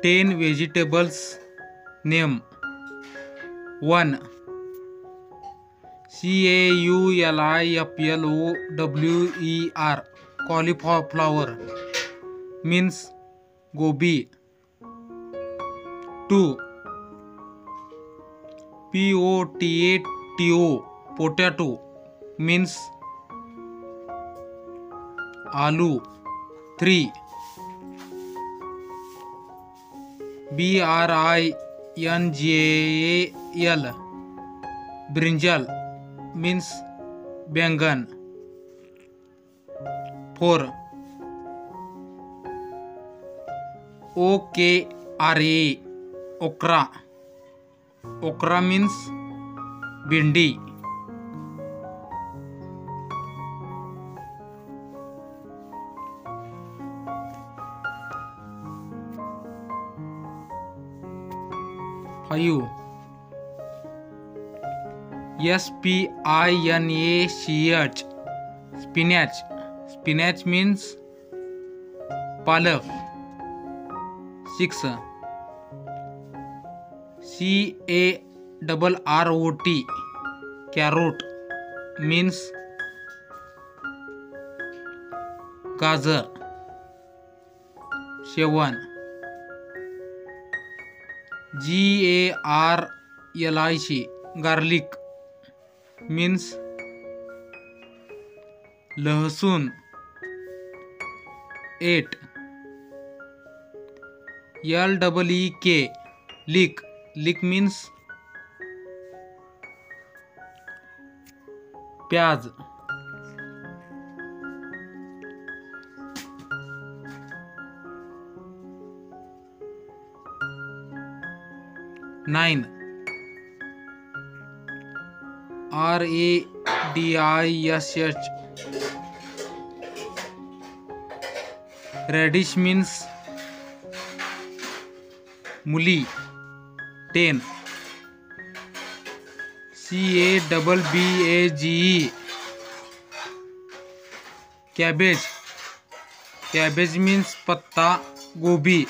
10 vegetables name. 1. cauliflower, cauliflower means gobi. 2. potato means aloo. 3. brinjal, brinjal means बैंगन. 4. okra, okra means भिंडी. 5. spinach, spinach means palak. 6. carrot means gajar. 7. garlic means लहसुन. 8. leek means प्याज. 9. radish, radish means मूली. 10. cabbage, cabbage means पत्ता गोभी.